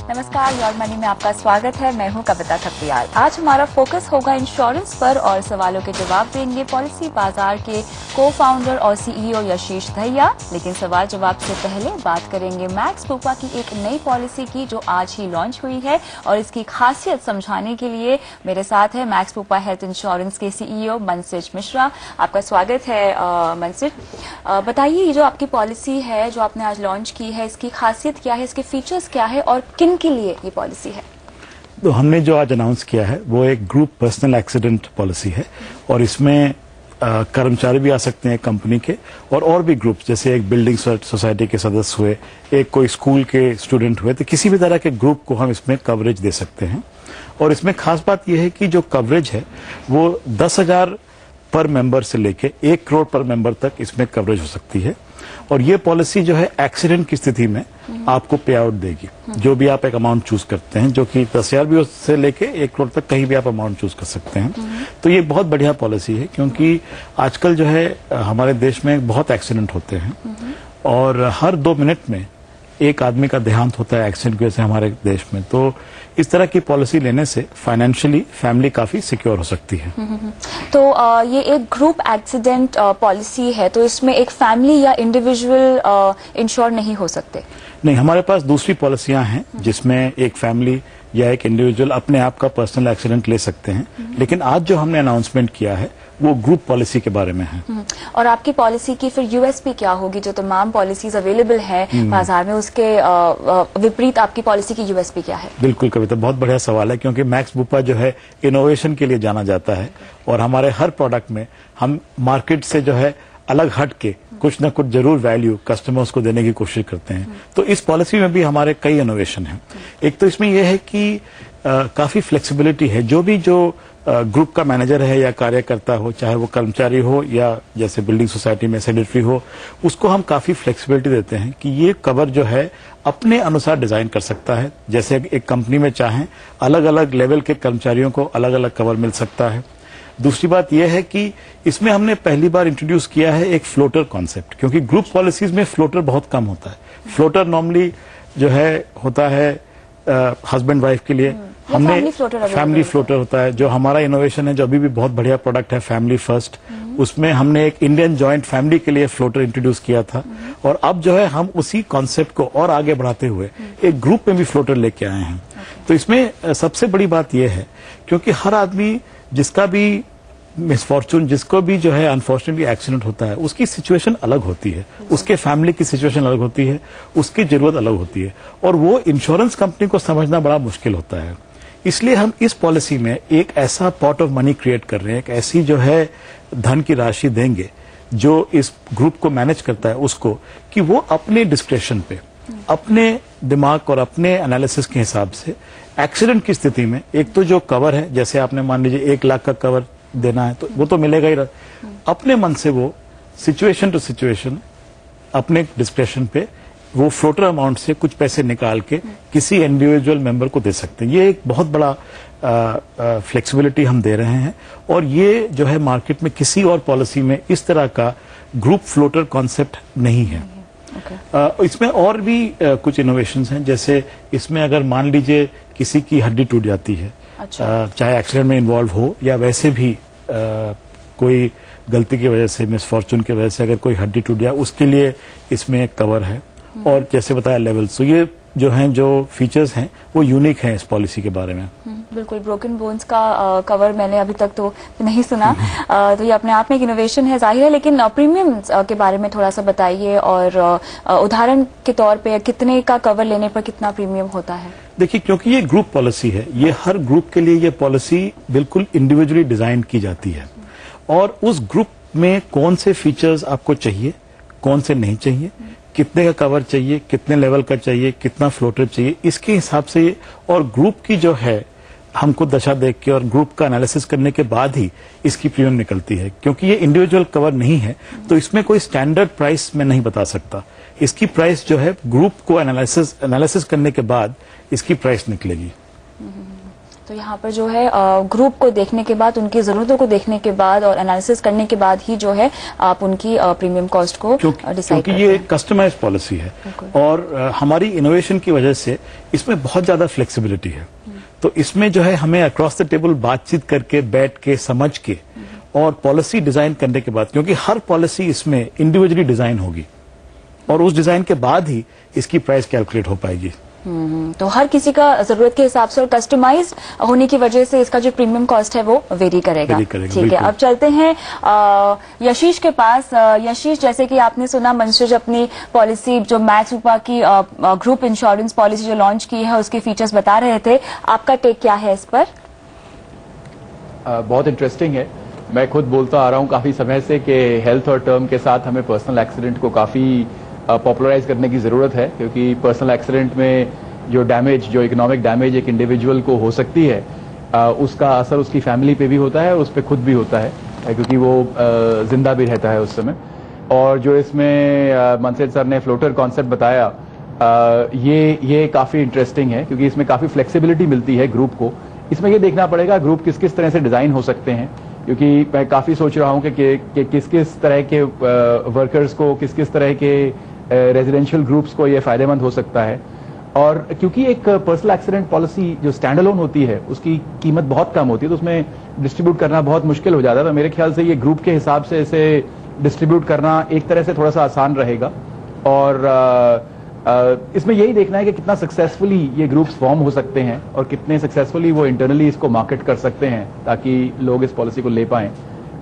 नमस्कार, your money में आपका स्वागत है। मैं हूं कविता थपलियाल। आज हमारा फोकस होगा इंश्योरेंस पर और सवालों के जवाब देंगे पॉलिसी बाजार के को फाउंडर और सीईओ यशीश दहिया। लेकिन सवाल जवाब से पहले बात करेंगे मैक्स बुपा की एक नई पॉलिसी की जो आज ही लॉन्च हुई है और इसकी खासियत समझाने के लिए मेरे साथ है मैक्स बुपा हेल्थ इंश्योरेंस के सीईओ मनसिज मिश्रा। आपका स्वागत है मनसिज। बताइए, ये जो आपकी पॉलिसी है जो आपने आज लॉन्च की है, इसकी खासियत क्या है, इसके फीचर्स क्या है और किन के लिए ये पॉलिसी है? तो हमने जो आज अनाउंस किया है वो एक ग्रुप पर्सनल एक्सीडेंट पॉलिसी है और इसमें कर्मचारी भी आ सकते हैं कंपनी के और भी ग्रुप, जैसे एक बिल्डिंग सोसाइटी के सदस्य हुए, एक कोई स्कूल के स्टूडेंट हुए, तो किसी भी तरह के ग्रुप को हम इसमें कवरेज दे सकते हैं। और इसमें खास बात यह है कि जो कवरेज है वो 10,000 पर मेंबर से लेके 1 करोड़ पर मेंबर तक इसमें कवरेज हो सकती है। और ये पॉलिसी जो है एक्सीडेंट की स्थिति में आपको पे आउट देगी, जो भी आप एक अमाउंट चूज करते हैं, जो कि 10,000 भी से लेके 1 करोड़ तक कहीं भी आप अमाउंट चूज कर सकते हैं। तो ये बहुत बढ़िया पॉलिसी है क्योंकि आजकल जो है हमारे देश में बहुत एक्सीडेंट होते हैं और हर 2 मिनट में एक आदमी का देहांत होता है एक्सीडेंट की वजह से हमारे देश में। तो इस तरह की पॉलिसी लेने से फाइनेंशियली फैमिली काफी सिक्योर हो सकती है। तो ये एक ग्रुप एक्सीडेंट पॉलिसी है, तो इसमें एक फैमिली या इंडिविजुअल इंश्योर नहीं हो सकते? नहीं, हमारे पास दूसरी पॉलिसियां हैं जिसमें एक फैमिली या एक इंडिविजुअल अपने आप का पर्सनल एक्सीडेंट ले सकते हैं। लेकिन आज जो हमने अनाउंसमेंट किया है वो ग्रुप पॉलिसी के बारे में है। और आपकी पॉलिसी की फिर यूएसपी क्या होगी? जो तमाम पॉलिसीज अवेलेबल हैं बाजार में, उसके विपरीत आपकी पॉलिसी की यूएसपी क्या है? बिल्कुल कविता, बहुत बढ़िया सवाल है क्योंकि मैक्स बुपा जो है इनोवेशन के लिए जाना जाता है और हमारे हर प्रोडक्ट में हम मार्केट से जो है अलग हट के कुछ न कुछ जरूर वैल्यू कस्टमर्स को देने की कोशिश करते हैं। तो इस पॉलिसी में भी हमारे कई इनोवेशन हैं। एक तो इसमें यह है कि काफी फ्लेक्सिबिलिटी है। जो ग्रुप का मैनेजर है या कार्यकर्ता हो, चाहे वो कर्मचारी हो या जैसे बिल्डिंग सोसाइटी में सेक्रेटरी हो, उसको हम काफी फ्लेक्सिबिलिटी देते हैं कि ये कवर जो है अपने अनुसार डिजाइन कर सकता है। जैसे एक कंपनी में चाहें अलग अलग लेवल के कर्मचारियों को अलग अलग कवर मिल सकता है। दूसरी बात यह है कि इसमें हमने पहली बार इंट्रोड्यूस किया है एक फ्लोटर कॉन्सेप्ट, क्योंकि ग्रुप पॉलिसीज में फ्लोटर बहुत कम होता है। फ्लोटर नॉर्मली जो है होता है हस्बैंड वाइफ के लिए, हमने फैमिली फ्लोटर होता है। जो हमारा इनोवेशन है, जो अभी भी बहुत बढ़िया प्रोडक्ट है फैमिली फर्स्ट, उसमें हमने एक इंडियन जॉइंट फैमिली के लिए फ्लोटर इंट्रोड्यूस किया था। और अब जो है हम उसी कॉन्सेप्ट को और आगे बढ़ाते हुए एक ग्रुप में भी फ्लोटर लेके आए हैं। तो इसमें सबसे बड़ी बात यह है क्योंकि हर आदमी जिसका भी मिसफॉर्चून, जिसको भी जो है अनफॉर्चुनेटली एक्सीडेंट होता है, उसकी सिचुएशन अलग होती है, उसके फैमिली की सिचुएशन अलग होती है, उसकी जरूरत अलग होती है और वो इंश्योरेंस कंपनी को समझना बड़ा मुश्किल होता है। इसलिए हम इस पॉलिसी में एक ऐसा पॉट ऑफ मनी क्रिएट कर रहे हैं, एक ऐसी जो है धन की राशि देंगे जो इस ग्रुप को मैनेज करता है उसको, कि वो अपने डिस्क्रेशन पे, अपने दिमाग और अपने एनालिसिस के हिसाब से एक्सीडेंट की स्थिति में एक तो जो कवर है, जैसे आपने मान लीजिए 1 लाख का कवर देना है तो वो तो मिलेगा ही, अपने मन से वो सिचुएशन टू सिचुएशन अपने डिस्क्रेशन पे वो फ्लोटर अमाउंट से कुछ पैसे निकाल के किसी इंडिविजुअल मेंबर को दे सकते हैं। ये एक बहुत बड़ा फ्लेक्सिबिलिटी हम दे रहे हैं और ये जो है मार्केट में किसी और पॉलिसी में इस तरह का ग्रुप फ्लोटर कॉन्सेप्ट नहीं है। इसमें और भी कुछ इनोवेशंस हैं, जैसे इसमें अगर मान लीजिए किसी की हड्डी टूट जाती है, चाहे एक्सीडेंट में इन्वॉल्व हो या वैसे भी कोई गलती की वजह से, मिसफॉर्चून की वजह से अगर कोई हड्डी टूट जाए, उसके लिए इसमें एक कवर है। और जैसे बताया लेवल, तो ये जो हैं जो फीचर्स हैं वो यूनिक हैं इस पॉलिसी के बारे में। बिल्कुल, ब्रोकन बोन्स का कवर मैंने अभी तक तो नहीं सुना। तो ये अपने आप में एक इनोवेशन है, जाहिर है। लेकिन प्रीमियम के बारे में थोड़ा सा बताइए और उदाहरण के तौर पे कितने का कवर लेने पर कितना प्रीमियम होता है? देखिए, क्योंकि ये ग्रुप पॉलिसी है, ये हर ग्रुप के लिए ये पॉलिसी बिल्कुल इंडिविजुअली डिजाइन की जाती है और उस ग्रुप में कौन से फीचर्स आपको चाहिए, कौन से नहीं चाहिए, कितने का कवर चाहिए, कितने लेवल का चाहिए, कितना फ्लोटर चाहिए, इसके हिसाब से और ग्रुप की जो है हमको दशा देख के और ग्रुप का एनालिसिस करने के बाद ही इसकी प्रीमियम निकलती है। क्योंकि ये इंडिविजुअल कवर नहीं है तो इसमें कोई स्टैंडर्ड प्राइस में नहीं बता सकता। इसकी प्राइस जो है ग्रुप को एनालिसिस करने के बाद इसकी प्राइस निकलेगी। तो यहाँ पर जो है ग्रुप को देखने के बाद, उनकी जरूरतों को देखने के बाद और एनालिसिस करने के बाद ही जो है आप उनकी प्रीमियम कॉस्ट को डिसाइड क्योंकि ये कस्टमाइज पॉलिसी है और हमारी इनोवेशन की वजह से इसमें बहुत ज्यादा फ्लेक्सिबिलिटी है। तो इसमें जो है हमें अक्रॉस द टेबल बातचीत करके, बैठ के, समझ के और पॉलिसी डिजाइन करने के बाद, क्योंकि हर पॉलिसी इसमें इंडिविजुअली डिजाइन होगी और उस डिजाइन के बाद ही इसकी प्राइस कैलकुलेट हो पाएगी। तो हर किसी का जरूरत के हिसाब से और कस्टमाइज होने की वजह से इसका जो प्रीमियम कॉस्ट है वो वेरी करेगा। ठीक है, अब चलते हैं यशीष के पास। यशीष, जैसे कि आपने सुना मंसिज अपनी पॉलिसी जो मैक्स बुपा की ग्रुप इंश्योरेंस पॉलिसी जो लॉन्च की है उसके फीचर्स बता रहे थे, आपका टेक क्या है इस पर? बहुत इंटरेस्टिंग है। मैं खुद बोलता आ रहा हूँ काफी समय से कि हेल्थ और टर्म के साथ हमें पर्सनल एक्सीडेंट को काफी पॉपुलराइज करने की जरूरत है, क्योंकि पर्सनल एक्सीडेंट में जो डैमेज, जो इकोनॉमिक डैमेज एक इंडिविजुअल को हो सकती है, उसका असर उसकी फैमिली पे भी होता है और उस पर खुद भी होता है, क्योंकि वो जिंदा भी रहता है उस समय। और जो इसमें मनसेज सर ने फ्लोटर कॉन्सेप्ट बताया, ये काफी इंटरेस्टिंग है, क्योंकि इसमें काफी फ्लेक्सिबिलिटी मिलती है ग्रुप को। इसमें ये देखना पड़ेगा ग्रुप किस किस तरह से डिजाइन हो सकते हैं, क्योंकि मैं काफी सोच रहा हूं कि किस किस तरह के वर्कर्स को, किस किस तरह के रेजिडेंशियल ग्रुप्स को ये फायदेमंद हो सकता है। और क्योंकि एक पर्सनल एक्सीडेंट पॉलिसी जो स्टैंड अलोन होती है उसकी कीमत बहुत कम होती है, तो उसमें डिस्ट्रीब्यूट करना बहुत मुश्किल हो जाता है। तो मेरे ख्याल से ये ग्रुप के हिसाब से इसे डिस्ट्रीब्यूट करना एक तरह से थोड़ा सा आसान रहेगा। और इसमें यही देखना है कि कितना सक्सेसफुली ये ग्रुप्स फॉर्म हो सकते हैं और कितने सक्सेसफुली वो इंटरनली इसको मार्केट कर सकते हैं ताकि लोग इस पॉलिसी को ले पाएं।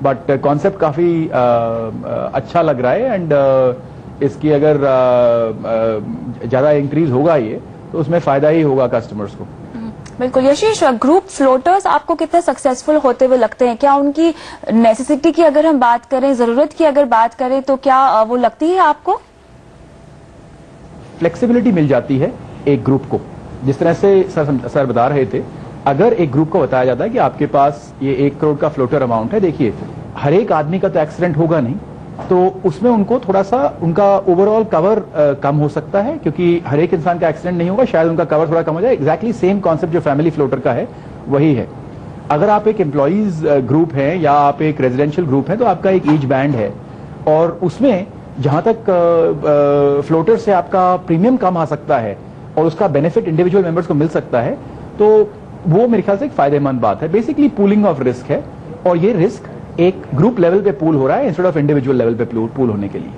बट कॉन्सेप्ट काफी अच्छा लग रहा है एंड इसकी अगर ज्यादा इंक्रीज होगा ये, तो उसमें फायदा ही होगा कस्टमर्स को। बिल्कुल। यशीष, ग्रुप फ्लोटर्स आपको कितने सक्सेसफुल होते हुए लगते हैं? क्या उनकी नेसेसिटी की अगर हम बात करें, जरूरत की अगर बात करें, तो क्या वो लगती है आपको? फ्लेक्सिबिलिटी मिल जाती है एक ग्रुप को, जिस तरह से सर बता रहे थे। अगर एक ग्रुप को बताया जाता है कि आपके पास ये 1 करोड़ का फ्लोटर अमाउंट है, देखिए हर एक आदमी का तो एक्सीडेंट होगा नहीं, तो उसमें उनको थोड़ा सा उनका ओवरऑल कवर कम हो सकता है, क्योंकि हर एक इंसान का एक्सीडेंट नहीं होगा, शायद उनका कवर थोड़ा कम हो जाए। एग्जैक्टली सेम कॉन्सेप्ट जो फैमिली फ्लोटर का है वही है। अगर आप एक एम्प्लॉइज ग्रुप है या आप एक रेजिडेंशियल ग्रुप है, तो आपका एक एज बैंड है और उसमें जहां तक फ्लोटर से आपका प्रीमियम कम आ सकता है और उसका बेनिफिट इंडिविजुअल मेंबर्स को मिल सकता है, तो वो मेरे ख्याल से एक फायदेमंद बात है। बेसिकली पूलिंग ऑफ रिस्क है और ये रिस्क एक ग्रुप लेवल पे पूल हो रहा है इंस्टेड ऑफ इंडिविजुअल लेवल पे पूल होने के लिए।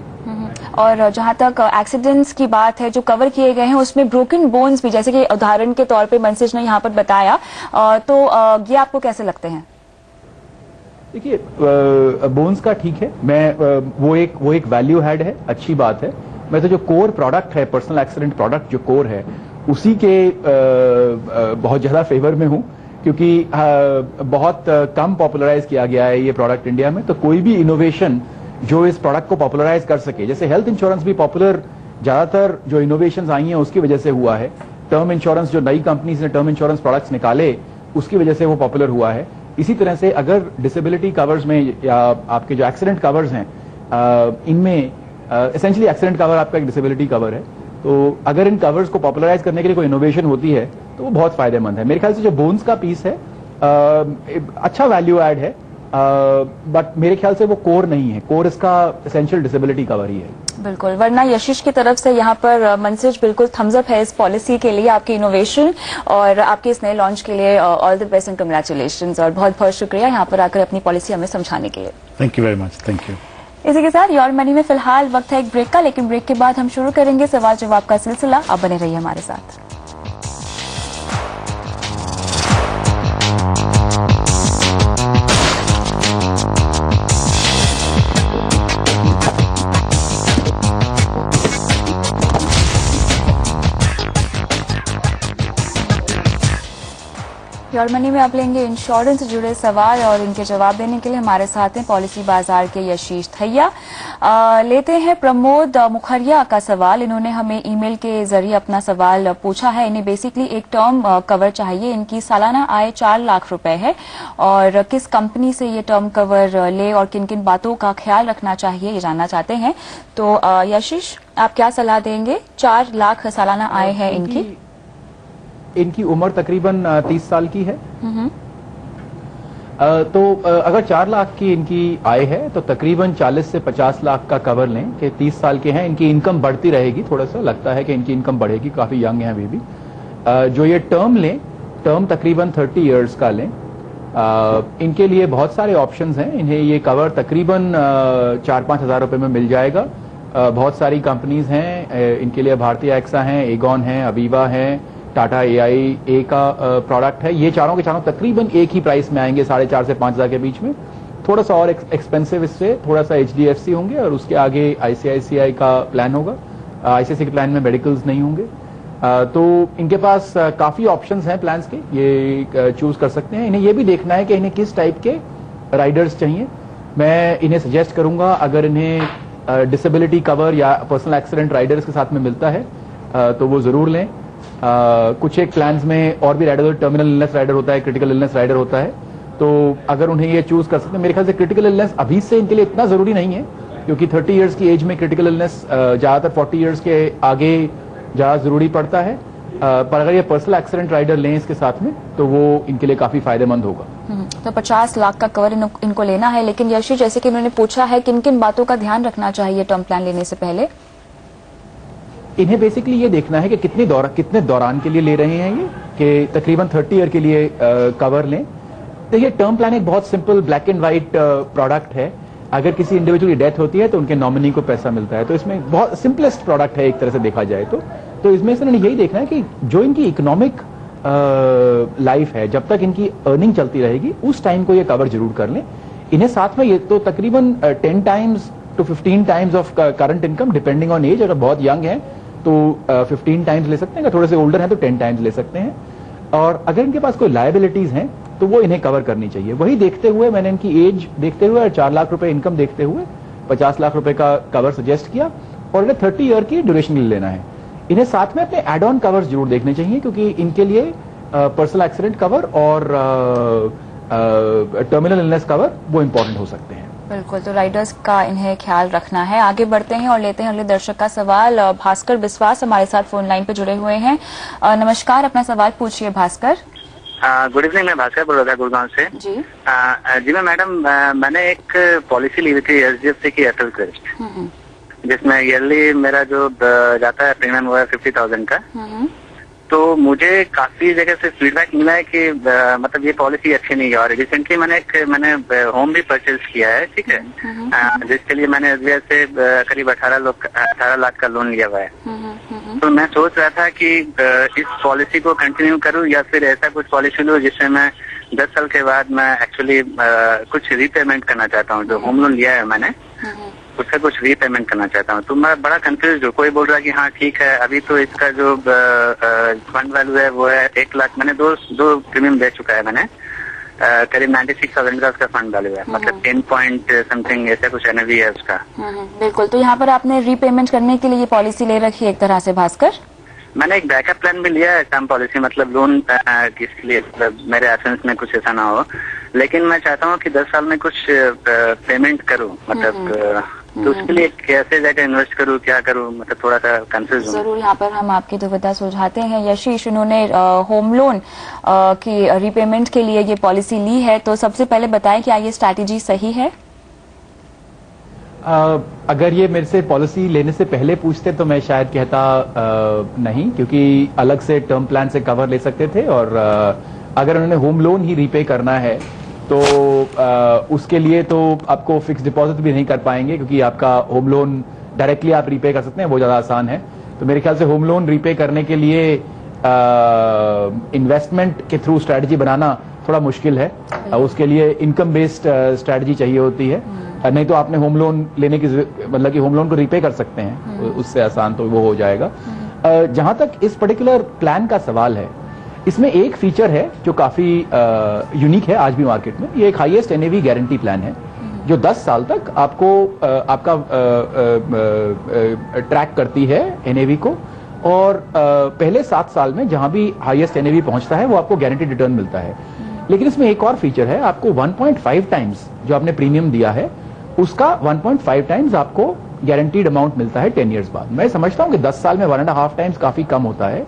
और जहां तक एक्सीडेंट्स की बात है जो कवर किए गए हैं, उसमें ब्रोकन बोन्स भी, जैसे कि उदाहरण के तौर पे मनसिज ने यहाँ पर बताया, तो ये आपको कैसे लगते हैं? देखिए, बोन्स का ठीक है, मैं वो एक वैल्यू हैड है, अच्छी बात है। मैं तो जो कोर प्रोडक्ट है, पर्सनल एक्सीडेंट प्रोडक्ट जो कोर है, उसी के बहुत ज्यादा फेवर में हूं, क्योंकि बहुत कम पॉपुलराइज किया गया है ये प्रोडक्ट इंडिया में। तो कोई भी इनोवेशन जो इस प्रोडक्ट को पॉपुलराइज कर सके, जैसे हेल्थ इंश्योरेंस भी पॉपुलर ज्यादातर जो इनोवेशंस आई हैं उसकी वजह से हुआ है। टर्म इंश्योरेंस, जो नई कंपनीज ने टर्म इंश्योरेंस प्रोडक्ट्स निकाले, उसकी वजह से वो पॉपुलर हुआ है। इसी तरह से अगर डिसेबिलिटी कवर्स में या आपके जो एक्सीडेंट कवर्स हैं, इनमें एसेंशियली एक्सीडेंट कवर आपका एक डिसेबिलिटी कवर है, तो अगर इन कवर्स को पॉपुलराइज करने के लिए कोई इनोवेशन होती है तो वो बहुत फायदेमंद है। मेरे ख्याल से जो बोन्स का पीस है अच्छा वैल्यू ऐड है, बट मेरे ख्याल से वो कोर नहीं है। कोर इसका एसेंशियल डिसेबिलिटी कवर ही है। बिल्कुल, वरना यशीष की तरफ से यहाँ पर मनसिज बिल्कुल थम्स अप है इस पॉलिसी के लिए, आपकी इनोवेशन और आपके इस नए लॉन्च के लिए all the best and congratulations, और बहुत बहुत शुक्रिया यहाँ पर आकर अपनी पॉलिसी हमें समझाने के लिए। Thank you very much. Thank you. इसी के साथ योर मनी में फिलहाल वक्त है एक ब्रेक का, लेकिन ब्रेक के बाद हम शुरू करेंगे सवाल जवाब का सिलसिला। आप बने रहिए हमारे साथ। योर मनी में आप लेंगे इंश्योरेंस से जुड़े सवाल, और इनके जवाब देने के लिए हमारे साथ हैं पॉलिसी बाजार के यशीष धैया। लेते हैं प्रमोद मुखरिया का सवाल। इन्होंने हमें ईमेल के जरिए अपना सवाल पूछा है। इन्हें बेसिकली एक टर्म कवर चाहिए। इनकी सालाना आय 4 लाख रुपए है, और किस कंपनी से ये टर्म कवर ले और किन किन बातों का ख्याल रखना चाहिए ये जानना चाहते हैं। तो यशीष, आप क्या सलाह देंगे? 4 लाख सालाना आय है इनकी। इनकी उम्र तकरीबन 30 साल की है। तो अगर 4 लाख की इनकी आय है तो तकरीबन 40 से 50 लाख का कवर लें कि 30 साल के हैं, इनकी इनकम बढ़ती रहेगी, थोड़ा सा लगता है कि इनकी इनकम बढ़ेगी, काफी यंग है अभी भी। जो ये टर्म लें, टर्म तकरीबन 30 इयर्स का लें, इनके लिए बहुत सारे ऑप्शंस हैं। इन्हें ये कवर तकरीबन 4-5 हज़ार रुपए में मिल जाएगा। बहुत सारी कंपनीज हैं इनके लिए, भारतीय एक्सा हैं, एगॉन हैं, अबीवा हैं, टाटा AIA का प्रोडक्ट है। ये चारों के चारों तकरीबन एक ही प्राइस में आएंगे, 4.5 से 5 हज़ार के बीच में। थोड़ा सा और एक्सपेंसिव इससे थोड़ा सा HDFC होंगे और उसके आगे ICICI का प्लान होगा। ICICI के प्लान में मेडिकल्स नहीं होंगे। तो इनके पास काफी ऑप्शंस हैं प्लान्स के, ये चूज कर सकते हैं। इन्हें ये भी देखना है कि इन्हें किस टाइप के राइडर्स चाहिए। मैं इन्हें सजेस्ट करूंगा, अगर इन्हें डिसेबिलिटी कवर या पर्सनल एक्सीडेंट राइडर्स के साथ में मिलता है तो वो जरूर लें। कुछ एक प्लान्स में और भी राइडर, टर्मिनल इलनेस राइडर होता है, क्रिटिकल इलनेस राइडर होता है, तो अगर उन्हें ये चूज कर सकते हैं। मेरे ख्याल से क्रिटिकल इलनेस अभी से इनके लिए इतना जरूरी नहीं है, क्योंकि 30 इयर्स की एज में क्रिटिकल इलनेस ज्यादातर 40 इयर्स के आगे ज्यादा जरूरी पड़ता है। पर अगर ये पर्सनल एक्सीडेंट राइडर लें इसके साथ में तो वो इनके लिए काफी फायदेमंद होगा। तो 50 लाख का कवर इनको लेना है। लेकिन यशी, जैसे कि उन्होंने पूछा है, किन किन बातों का ध्यान रखना चाहिए टर्म प्लान लेने से पहले? इन्हें बेसिकली ये देखना है कि कितने दौरान के लिए ले रहे हैं ये, कि तकरीबन 30 ईयर के लिए कवर लें। तो ये टर्म प्लान एक बहुत simple black and white product है। अगर किसी इंडिविजुअल की डेथ होती है तो उनके नॉमिनी को पैसा मिलता है। तो इसमें बहुत सिंपलेस्ट प्रोडक्ट है एक तरह से देखा जाए तो इसमें से यही देखना है कि जो इनकी इकोनॉमिक लाइफ है, जब तक इनकी अर्निंग चलती रहेगी उस टाइम को ये कवर जरूर कर लें। इन्हें साथ में ये तो तकरीबन 10 times to 15 times of current income depending on age. अगर बहुत यंग है तो 15 टाइम्स ले सकते हैं, अगर थोड़े से ओल्डर हैं तो 10 टाइम्स ले सकते हैं। और अगर इनके पास कोई लायबिलिटीज हैं तो वो इन्हें कवर करनी चाहिए। वही देखते हुए मैंने इनकी एज देखते हुए और 4 लाख रुपए इनकम देखते हुए 50 लाख रुपए का कवर सजेस्ट किया, और इन्हें 30 ईयर की ड्यूरेशन लेना है। इन्हें साथ में अपने एड ऑन कवर्स जरूर देखने चाहिए, क्योंकि इनके लिए पर्सनल एक्सीडेंट कवर और टर्मिनल इलनेस कवर वो इंपॉर्टेंट हो सकते हैं। बिल्कुल, तो राइडर्स का इन्हें ख्याल रखना है। आगे बढ़ते हैं और लेते हैं अगले दर्शक का सवाल। भास्कर बिस्वास हमारे साथ फोन लाइन पे जुड़े हुए हैं। नमस्कार, अपना सवाल पूछिए भास्कर। गुड इवनिंग, मैं भास्कर बोल रहा था गुड़गांव से। जी जी मैडम, मैंने एक पॉलिसी ली हुई थी HDFC की एथल क्रेस्ट, जिसमें ईयरली मेरा जो जाता है प्रीमियम वो है 50,000 का। तो मुझे काफी जगह से फीडबैक मिला है कि मतलब ये पॉलिसी अच्छी नहीं है। और रिसेंटली मैंने होम भी परचेज किया है, ठीक है, जिसके लिए मैंने SBI से करीब 18 लाख का लोन लिया हुआ है। तो मैं सोच रहा था कि इस पॉलिसी को कंटिन्यू करूं या फिर ऐसा कुछ पॉलिसी लूं जिससे मैं 10 साल के बाद मैं एक्चुअली कुछ रीपेमेंट करना चाहता हूं। जो होम लोन लिया है मैंने उससे कुछ रीपेमेंट करना चाहता हूँ। तो मैं बड़ा कंफ्यूज हूँ। कोई बोल रहा है कि हाँ ठीक है, अभी तो इसका जो फंड वैल्यू है वो है 1 लाख। मैंने दो प्रीमियम दे चुका है मैंने, करीब 96,000 का उसका फंड वैल्यू है, मतलब 10 पॉइंट समथिंग ऐसा कुछ NAV है उसका। बिल्कुल, तो यहाँ पर आपने रीपेमेंट करने के लिए ये पॉलिसी ले रखी है एक तरह से भास्कर? मैंने एक बैकअप प्लान भी लिया है टर्म पॉलिसी, मतलब लोन किसके लिए, मतलब मेरे एब्सेंस में कुछ ऐसा ना हो। लेकिन मैं चाहता हूँ कि 10 साल में कुछ पेमेंट करूँ, मतलब तो उसके लिए कैसे जाकर इन्वेस्ट करूँ, क्या करूँ, मतलब थोड़ा सा कंफ्यूज हूँ। जरूर यहाँ पर हम आपकी दुविधा सुलझाते हैं। यशीश, उन्होंने होम लोन की रीपेमेंट के लिए ये पॉलिसी ली है, तो सबसे पहले बताएं क्या ये स्ट्रैटेजी सही है? अगर ये मेरे से पॉलिसी लेने से पहले पूछते तो मैं शायद कहता नहीं, क्योंकि अलग से टर्म प्लान से कवर ले सकते थे। और अगर उन्होंने होम लोन ही रीपे करना है तो उसके लिए तो आपको फिक्स डिपॉजिट भी नहीं कर पाएंगे, क्योंकि आपका होम लोन डायरेक्टली आप रीपे कर सकते हैं, वो ज्यादा आसान है। तो मेरे ख्याल से होम लोन रीपे करने के लिए इन्वेस्टमेंट के थ्रू स्ट्रैटेजी बनाना थोड़ा मुश्किल है। उसके लिए इनकम बेस्ड स्ट्रैटेजी चाहिए होती है। नहीं तो आपने होम लोन लेने की, मतलब कि होम लोन को रीपे कर सकते हैं, उससे आसान तो वो हो जाएगा। जहां तक इस पर्टिकुलर प्लान का सवाल है, इसमें एक फीचर है जो काफी यूनिक है आज भी मार्केट में। ये एक हाईएस्ट NAV गारंटी प्लान है, जो 10 साल तक आपको आपका ट्रैक करती है NAV को। और पहले 7 साल में जहां भी हाईएस्ट NAV पहुंचता है वो आपको गारंटी रिटर्न मिलता है। लेकिन इसमें एक और फीचर है, आपको 1.5 टाइम्स जो आपने प्रीमियम दिया है उसका 1.5 टाइम्स आपको गारंटीड अमाउंट मिलता है 10 इयर्स बाद। मैं समझता हूं कि 10 साल में 1.5 टाइम्स काफी कम होता है,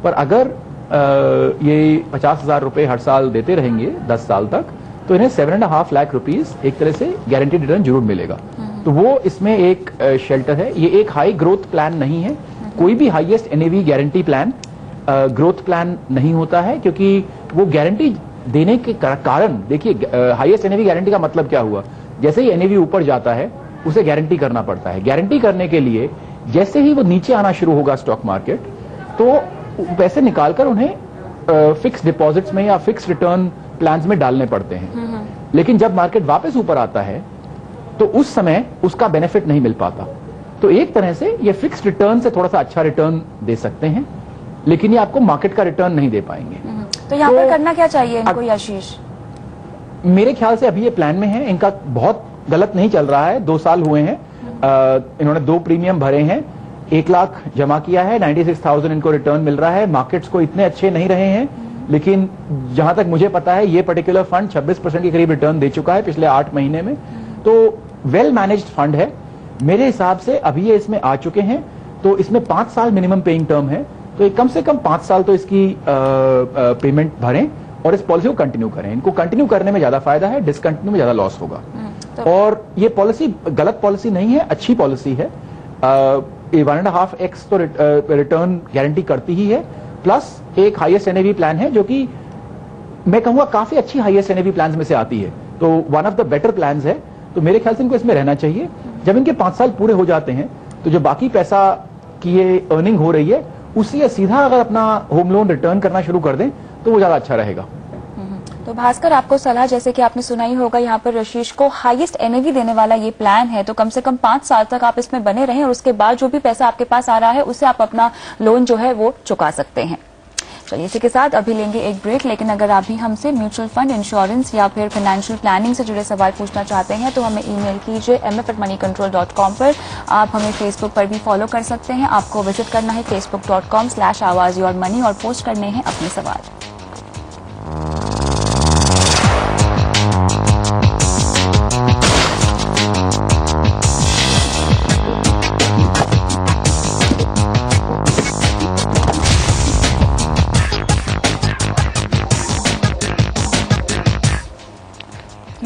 पर अगर ये 50,000 रुपए हर साल देते रहेंगे 10 साल तक, तो इन्हें 7.5 लाख रुपीस एक तरह से गारंटीड रिटर्न जरूर मिलेगा। तो वो इसमें एक शेल्टर है। ये एक हाई ग्रोथ प्लान नहीं है, कोई भी highest NAV guarantee plan growth plan नहीं होता है, क्योंकि वो गारंटी देने के कारण, देखिए हाईएस्ट एनएवी गारंटी का मतलब क्या हुआ, जैसे ही एनएवी ऊपर जाता है उसे गारंटी करना पड़ता है। गारंटी करने के लिए जैसे ही वो नीचे आना शुरू होगा स्टॉक मार्केट, तो पैसे निकालकर उन्हें फिक्स डिपॉजिट्स में या फिक्स रिटर्न प्लान्स में डालने पड़ते हैं। लेकिन जब मार्केट वापस ऊपर आता है तो उस समय उसका बेनिफिट नहीं मिल पाता। तो एक तरह से ये फिक्स रिटर्न से थोड़ा सा अच्छा रिटर्न दे सकते हैं, लेकिन ये आपको मार्केट का रिटर्न नहीं दे पाएंगे। तो यहाँ पर करना क्या चाहिए इनको आशीष? मेरे ख्याल से अभी ये प्लान में है, इनका बहुत गलत नहीं चल रहा है। 2 साल हुए हैं, इन्होंने 2 प्रीमियम भरे हैं, 1 लाख जमा किया है, 96,000 इनको रिटर्न मिल रहा है। मार्केट्स को इतने अच्छे नहीं रहे हैं, लेकिन जहां तक मुझे पता है ये पर्टिकुलर फंड 26% के करीब रिटर्न दे चुका है पिछले 8 महीने में। तो वेल मैनेज्ड फंड है मेरे हिसाब से। अभी ये इसमें आ चुके हैं, तो इसमें 5 साल मिनिमम पेइंग टर्म है, तो ये कम से कम 5 साल तो इसकी पेमेंट भरें और इस पॉलिसी को कंटिन्यू करें। इनको कंटिन्यू करने में ज्यादा फायदा है, डिसकंटिन्यू में ज्यादा लॉस होगा। और ये पॉलिसी गलत पॉलिसी नहीं है, अच्छी पॉलिसी है। 1.5x तो रिटर्न गारंटी करती ही है, प्लस एक हाईएस्ट एनएवी प्लान है जो कि मैं कहूंगा काफी अच्छी हाईएस्ट एनएवी प्लान में से आती है, तो one of the better plan है। तो मेरे ख्याल से इनको इसमें रहना चाहिए। जब इनके 5 साल पूरे हो जाते हैं तो जो बाकी पैसा की ये अर्निंग हो रही है उससे सीधा अगर अपना होम लोन रिटर्न करना शुरू कर दें तो वो ज्यादा अच्छा रहेगा। तो भास्कर, आपको सलाह, जैसे कि आपने सुना ही होगा, यहाँ पर आशीष को हाईएस्ट एनएवी देने वाला ये प्लान है, तो कम से कम 5 साल तक आप इसमें बने रहें और उसके बाद जो भी पैसा आपके पास आ रहा है उससे आप अपना लोन जो है वो चुका सकते हैं। चलिए, इसी के साथ अभी लेंगे एक ब्रेक, लेकिन अगर आप भी हमसे म्यूचुअल फंड, इंश्योरेंस या फिर फाइनेंशियल प्लानिंग से जुड़े सवाल पूछना चाहते हैं तो हमें ईमेल कीजिए mf@moneycontrol.com पर। आप हमें फेसबुक पर भी फॉलो कर सकते हैं। आपको विजिट करना है facebook.com/आवाज़-और-मनी और पोस्ट करने हैं अपने सवाल।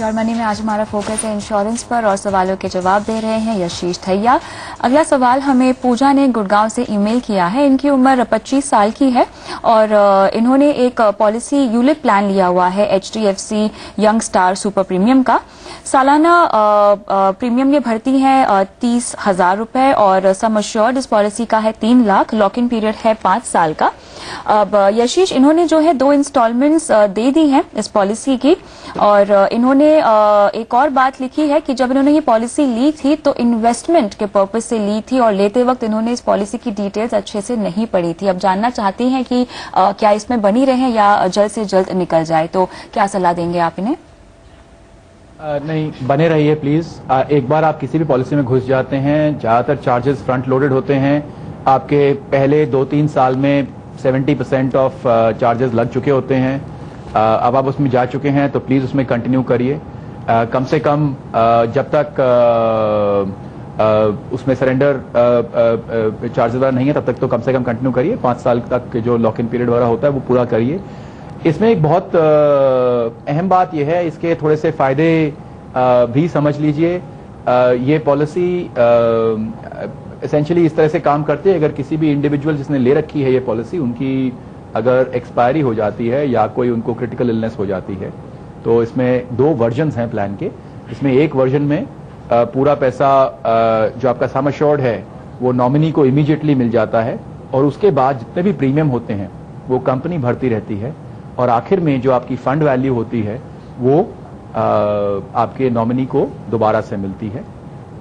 और मनी में आज हमारा फोकस है इंश्योरेंस पर और सवालों के जवाब दे रहे हैं यशीश धैया। अगला सवाल हमें पूजा ने गुड़गांव से ईमेल किया है। इनकी उम्र 25 साल की है और इन्होंने एक पॉलिसी यूलिप प्लान लिया हुआ है HDFC young star super premium का। सालाना प्रीमियम ये भरती है 30,000 रुपए और सम अश्योर्ड इस पॉलिसी का है 3 लाख। लॉक इन पीरियड है 5 साल का। अब यशीश, इन्होंने जो है 2 इंस्टॉलमेंट्स दे दी हैं इस पॉलिसी की और इन्होंने एक और बात लिखी है कि जब इन्होंने ये पॉलिसी ली थी तो इन्वेस्टमेंट के पर्पज से ली थी और लेते वक्त इन्होंने इस पॉलिसी की डिटेल्स अच्छे से नहीं पढ़ी थी। अब जानना चाहती हैं कि क्या इसमें बनी रहें या जल्द से जल्द निकल जाए, तो क्या सलाह देंगे आप इन्हें? नहीं, बने रहिए प्लीज। एक बार आप किसी भी पॉलिसी में घुस जाते हैं, ज्यादातर चार्जेस फ्रंट लोडेड होते हैं। आपके पहले 2-3 साल में 70% ऑफ चार्जेस लग चुके होते हैं। अब आप उसमें जा चुके हैं तो प्लीज उसमें कंटिन्यू करिए। कम से कम जब तक उसमें सरेंडर चार्जेस वाला नहीं है तब तक तो कम से कम कंटिन्यू करिए। 5 साल तक जो लॉक इन पीरियड वाला होता है वो पूरा करिए। इसमें एक बहुत अहम बात यह है, इसके थोड़े से फायदे भी समझ लीजिए। ये पॉलिसी एसेंशियली इस तरह से काम करती है, अगर किसी भी इंडिविजुअल जिसने ले रखी है ये पॉलिसी, उनकी अगर एक्सपायरी हो जाती है या कोई उनको क्रिटिकल इलनेस हो जाती है तो इसमें 2 वर्जन्स हैं प्लान के। इसमें एक वर्जन में पूरा पैसा जो आपका सम अश्योर्ड है वो नॉमिनी को इमीडिएटली मिल जाता है और उसके बाद जितने भी प्रीमियम होते हैं वो कंपनी भरती रहती है और आखिर में जो आपकी फंड वैल्यू होती है वो आपके नॉमिनी को दोबारा से मिलती है।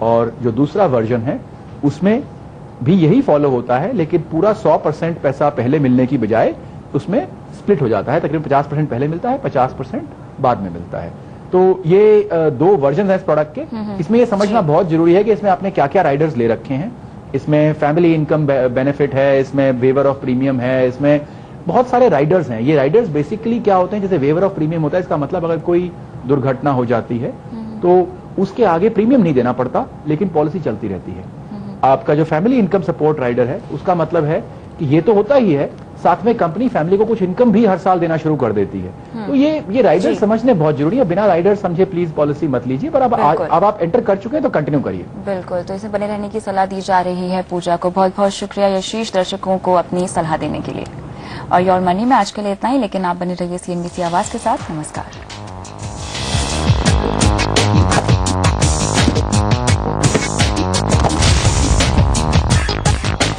और जो दूसरा वर्जन है उसमें भी यही फॉलो होता है, लेकिन पूरा 100% पैसा पहले मिलने की बजाय उसमें स्प्लिट हो जाता है। तकरीबन 50% पहले मिलता है, 50% बाद में मिलता है। तो ये 2 वर्जन है इस प्रोडक्ट के। इसमें ये समझना बहुत जरूरी है कि इसमें आपने क्या क्या राइडर्स ले रखे हैं। इसमें फैमिली इनकम बेनिफिट है, इसमें वेवर ऑफ प्रीमियम है, इसमें बहुत सारे राइडर्स हैं। ये राइडर्स बेसिकली क्या होते हैं, जैसे वेवर ऑफ प्रीमियम होता है, इसका मतलब अगर कोई दुर्घटना हो जाती है तो उसके आगे प्रीमियम नहीं देना पड़ता, लेकिन पॉलिसी चलती रहती है। आपका जो फैमिली इनकम सपोर्ट राइडर है उसका मतलब है कि ये तो होता ही है, साथ में कंपनी फैमिली को कुछ इनकम भी हर साल देना शुरू कर देती है। तो ये राइडर समझने बहुत जरूरी है। बिना राइडर समझे प्लीज पॉलिसी मत लीजिए, पर अब आप एंटर कर चुके हैं तो कंटिन्यू करिए। बिल्कुल, तो इसे बने रहने की सलाह दी जा रही है। पूजा को बहुत बहुत शुक्रिया यशीश, दर्शकों को अपनी सलाह देने के लिए। और योर मनी में आज के लिए इतना ही, लेकिन आप बने रहिए CNBC आवाज के साथ। नमस्कार।